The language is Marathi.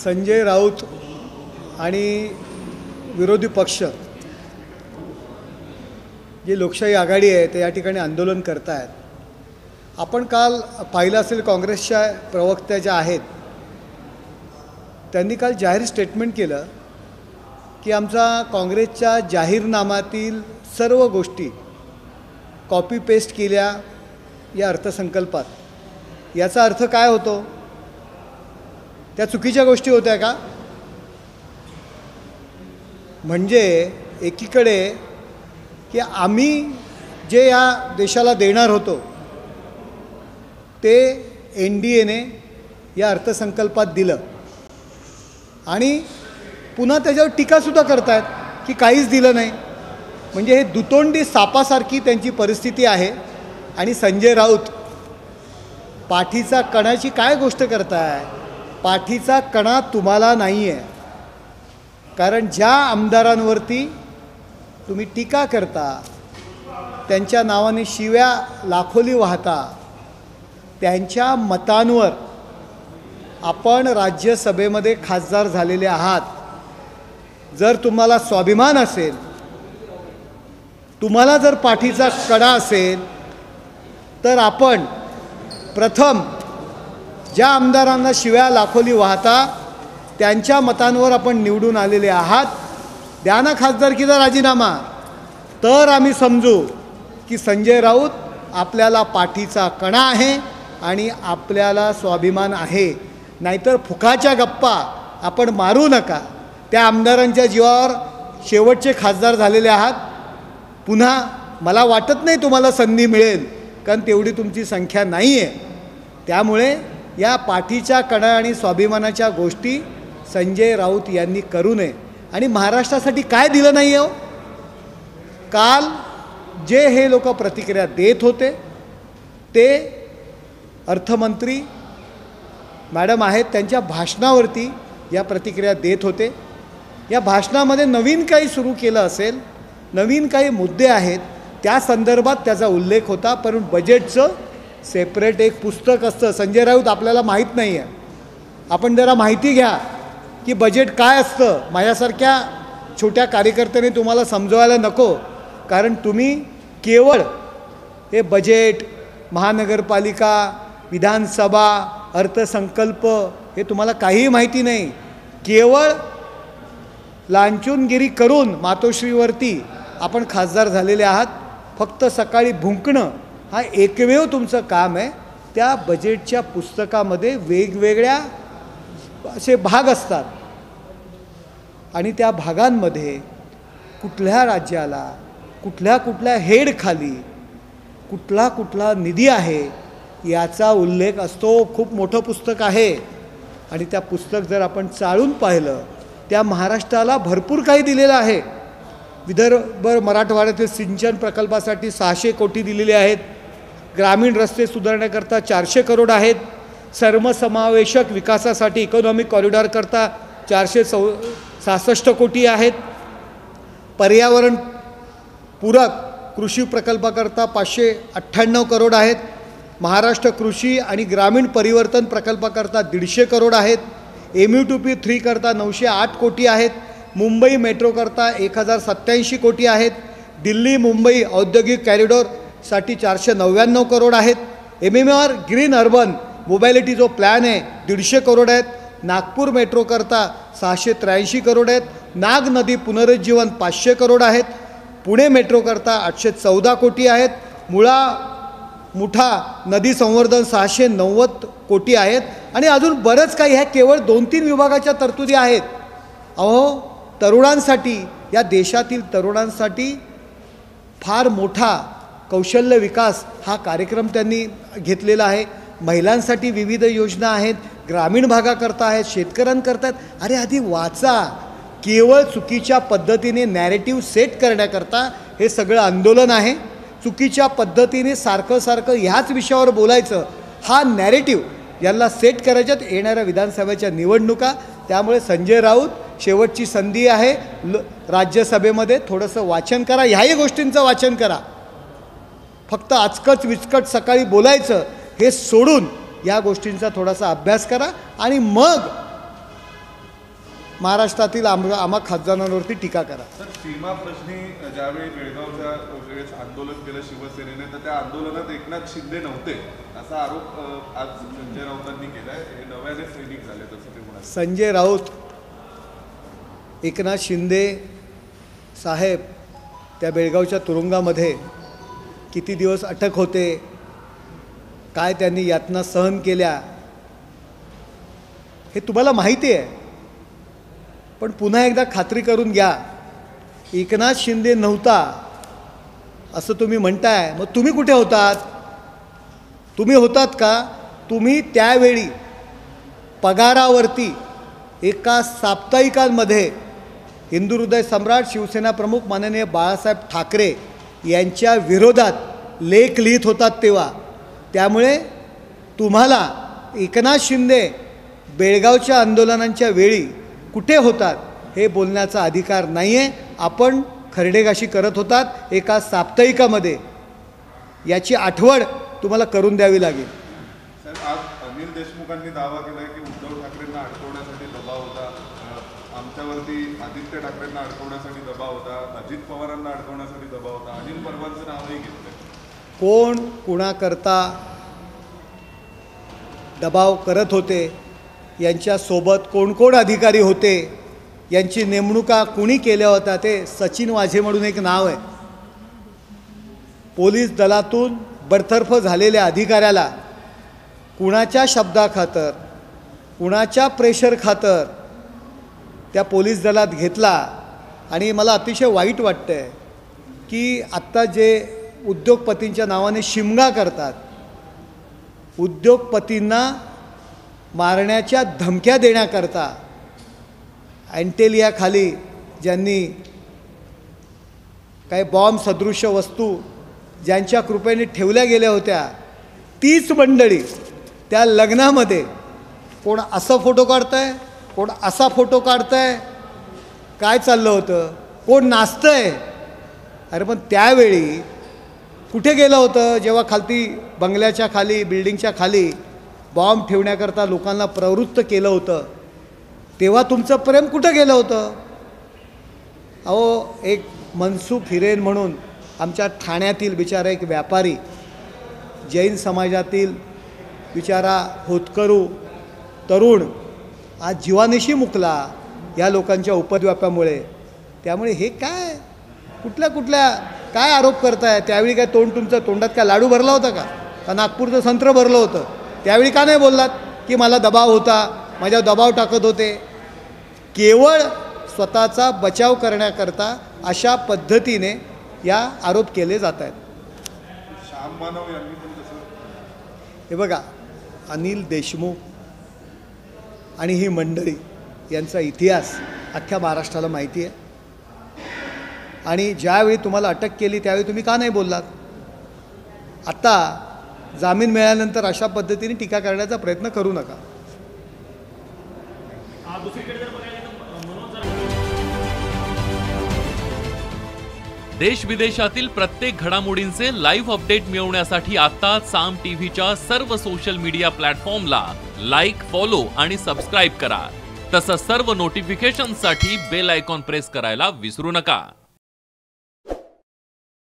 संजय राऊत आणि विरोधी पक्ष जी लोकशाही आघाडी आहे ते या ठिकाणी आंदोलन करत आहेत. आपण काल पाहिलं असेल काँग्रेसच्या प्रवक्त्या ज्या आहेत त्यांनी काल जाहीर स्टेटमेंट केलं की आमचा काँग्रेसच्या जाहीरनाम्यातील सर्व गोष्टी कॉपी पेस्ट केल्या या अर्थसंकल्पात. याचा अर्थ काय होतो? त्या चुकीच्या गोष्टी होत्या का? म्हणजे एकीकडे की आम्ही जे या देशाला देणार होतो ते NDAने या अर्थसंकल्पात दिलं आणि पुन्हा त्याच्यावर टीकासुद्धा करतायत की काहीच दिलं नाही. म्हणजे हे दुतोंडी सापासारखी त्यांची परिस्थिती आहे. आणि संजय राऊत पाठीचा कणाची काय गोष्ट करताय? पाठीचा कणा तुम्हाला नाही आहे. कारण ज्या आमदारांवरती तुम्ही टीका करता, त्यांच्या नावाने शिव्या लाखोली वाहता, त्यांच्या मतांवर आपण राज्यसभेमध्ये खासदार झालेले आहात. जर तुम्हाला स्वाभिमान असेल, तुम्हाला जर पाठीचा कणा असेल, तर आपण प्रथम ज्या आमदारांना शिव्या लाखोली वाहता त्यांच्या मतांवर आपण निवडून आलेले आहात, द्या ना खासदारकीचा राजीनामा. तर आम्ही समजू की संजय राऊत आपल्याला पाठीचा कणा आहे आणि आपल्याला स्वाभिमान आहे. नाहीतर फुकाच्या गप्पा आपण मारू नका. त्या आमदारांच्या जीवावर शेवटचे खासदार झालेले आहात. पुन्हा मला वाटत नाही तुम्हाला संधी मिळेल, कारण तेवढी तुमची संख्या नाही आहे. त्यामुळे या पाठीच्या कणा आणि स्वाभिमानाच्या गोष्टी संजय राऊत यांनी करू नये. आणि महाराष्ट्रासाठी काय दिलं नाही आहे? काल जे हे लोक प्रतिक्रिया देत होते ते अर्थमंत्री मॅडम आहेत त्यांच्या भाषणावरती या प्रतिक्रिया देत होते. या भाषणामध्ये नवीन काही सुरू केलं असेल, नवीन काही मुद्दे आहेत, त्या संदर्भात त्याचा उल्लेख होता. परंतु बजेटचं सेपरेट एक पुस्तक असतं. संजय राऊत आपल्याला माहीत नाही आहे. आपण जरा माहिती घ्या की बजेट काय असतं. माझ्यासारख्या छोट्या कार्यकर्त्याने तुम्हाला समजवायला नको, कारण तुम्ही केवळ हे बजेट, महानगरपालिका, विधानसभा, अर्थसंकल्प हे तुम्हाला काहीही माहिती नाही. केवळ लांछनगिरी करून मातोश्रीवरती आपण खासदार झालेले आहात. फक्त सकाळी भुंकणं हा एकमेव तुमचं काम आहे. त्या बजेटच्या पुस्तकामध्ये वेगवेगळ्या असे भाग असतात आणि त्या भागांमध्ये कुठल्या राज्याला कुठल्या हेडखाली कुठला निधी आहे याचा उल्लेख असतो. खूप मोठं पुस्तक आहे आणि त्या पुस्तक जर आपण चाळून पाहिलं, त्या महाराष्ट्राला भरपूर काही दिलेलं आहे. विदर्भ मराठवाड्यातील सिंचन प्रकल्पासाठी 600 कोटी दिलेले आहेत. ग्रामीण रस्ते सुधारण्याकरता 400 करोड आहेत. सर्वसमावेशक विकासासाठी इकॉनॉमिक कॉरिडॉरकरता 466 कोटी आहेत. पर्यावरण पूरक कृषी प्रकल्पाकरता 598 करोड आहेत. महाराष्ट्र कृषी आणि ग्रामीण परिवर्तन प्रकल्पाकरता 150 करोड आहेत. MUTP 3 करता 908 कोटी आहेत. मुंबई मेट्रोकरता 1087 कोटी आहेत. दिल्ली मुंबई औद्योगिक कॉरिडॉरसाठी 499 करोड आहेत. MMR ग्रीन अर्बन मोबॅलिटी जो प्लॅन आहे 150 करोड आहेत. नागपूर मेट्रोकरता 683 करोड आहेत. नाग नदी पुनरुज्जीवन 500 करोड आहेत. पुणे मेट्रोकरता 814 कोटी आहेत. मुठा नदी संवर्धन 690 कोटी आहेत. आणि अजून बरंच काही. ह्या केवळ 2-3 विभागाच्या तरतुदी आहेत. अहो, तरुणांसाठी, या देशातील तरुणांसाठी फार मोठा कौशल्य विकास हा कार्यक्रम त्यांनी घेतलेला आहे. महिलांसाठी विविध योजना आहेत. ग्रामीण भागाकरता आहेत, शेतकऱ्यांकरता आहेत. अरे आधी वाचा. केवळ चुकीच्या पद्धतीने नॅरेटिव्ह सेट करण्याकरता हे सगळं आंदोलन आहे. चुकीच्या पद्धतीने सारखं ह्याच विषयावर बोलायचं, हा नॅरेटिव्ह यांना सेट करायच्यात येणाऱ्या विधानसभेच्या निवडणुका. त्यामुळे संजय राऊत शेवटची संधी आहे. राज्यसभेमध्ये थोडंसं वाचन करा, ह्याही गोष्टींचं वाचन करा. फक्त आचकट विचकट सकाळी बोलायचं हे सोडून या गोष्टींचा थोडासा अभ्यास करा आणि मग महाराष्ट्रातील आम्हा खासदारांवरती टीका करा. सर, सीमा प्रश्नी ज्यावेळी बेळगावच्या वेळेस आंदोलन केलं शिवसेनेने, तर त्या आंदोलनात एकनाथ शिंदे नव्हते असा आरोप आज संजय राऊतांनी केलाय. हे नव्याने सैनिक झाले तसं ते म्हणाले. संजय राऊत, एकनाथ शिंदे साहेब त्या बेळगावच्या तुरुंगामध्ये किती दिवस अटक होते, काय त्यांनी यातना सहन केल्या हे तुम्हाला माहिती आहे. पण पुन्हा एकदा खात्री करून घ्या, एकनाथ शिंदे नव्हता असं तुम्ही म्हणताय, मग तुम्ही कुठे होतात? तुम्ही होतात का? तुम्ही त्यावेळी पगारावरती एका साप्ताहिकांमध्ये हिंदू हृदय सम्राट शिवसेना प्रमुख माननीय बाळासाहेब ठाकरे यांच्या विरोधात लेख लिहित होतात तेव्हा. त्यामुळे तुम्हाला एकनाथ शिंदे बेळगावच्या आंदोलनांच्या वेळी कुठे होतात हे बोलण्याचा अधिकार नाही आहे. आपण खरडेगाशी करत होतात एका साप्ताहिकामध्ये, याची आठवण तुम्हाला करून द्यावी लागेल. सर, आज अनिल देशमुखांनी दावा केला की उद्धव ठाकरेंना अडकवण्यासाठी दबाव होता, आमच्यावरती आदित्य ठाकरेंना अडकवण्यासाठी दबाव होता, अजित पवारांना अडकवण्यासाठी दबाव होता. अनिल परबांचं नावही घेतलं. कोण कुणाकरता दबाव करत होते, यांच्यासोबत कोण कोण अधिकारी होते, यांची नेमणुका कुणी केल्या होत्या, ते सचिन वाझे म्हणून एक नाव आहे. पोलीस दलातून बडतर्फ झालेल्या अधिकाऱ्याला कुणाच्या शब्दाखातर, कुणाच्या प्रेशर खातर त्या पोलीस दलात घेतला. आणि मला अतिशय वाईट वाटतं आहे की आत्ता जे उद्योगपतींच्या नावाने शिमगा करतात, उद्योगपतींना मारण्याच्या धमक्या देण्याकरता अँटेलियाखाली ज्यांनी काही बॉम्ब सदृश्य वस्तू ज्यांच्या कृपेने ठेवल्या गेल्या होत्या, तीच मंडळी त्या लग्नामध्ये कोण असा फोटो काढतंय, कोण असा फोटो काढतंय, काय चाललं होतं, कोण नाचतंय. अरे पण त्यावेळी कुठे गेलं होतं जेव्हा खालती बंगल्याच्या खाली, बिल्डिंगच्या खाली बॉम्ब ठेवण्याकरता लोकांना प्रवृत्त केलं होतं, तेव्हा तुमचं प्रेम कुठं गेलं होतं? अहो, एक मनसुख हिरेन म्हणून आमच्या ठाण्यातील बिचारा एक व्यापारी, जैन समाजातील बिचारा होतकरू तरुण आज जीवानिशी मुकला या लोकांच्या उपद्व्यापामुळे. त्यामुळे हे काय कुठल्या काय आरोप करताय? त्यावेळी काय तुमचं तोंडात काय लाडू भरला होता का नागपूरचं संत्र भरलं होतं? त्यावेळी का नाही बोललात की मला दबाव होता, माझ्यावर दबाव टाकत होते? केवळ स्वतःचा बचाव करण्याकरता अशा पद्धतीने या आरोप केले जात आहेत. श्याम मानव यांनी पण तसं. हे बघा, अनिल देशमुख आणि ही मंडळी यांचा इतिहास अख्ख्या महाराष्ट्राला माहिती आहे. आणि ज्यावेळी तुम्हाला अटक केली त्यावेळी तुम्ही का नाही बोललात? आता जामीन मिळाल्यानंतर अशा पद्धतीने टीका करण्याचा प्रयत्न करू नका. देश विदेशातील प्रत्येक घडामोडींचे लाईव्ह अपडेट मिळवण्यासाठी आता साम टीव्हीच्या सर्व सोशल मीडिया प्लॅटफॉर्मला लाईक, फॉलो आणि सबस्क्राईब करा. तसंच सर्व नोटिफिकेशनसाठी बेल आयकॉन प्रेस करायला विसरू नका.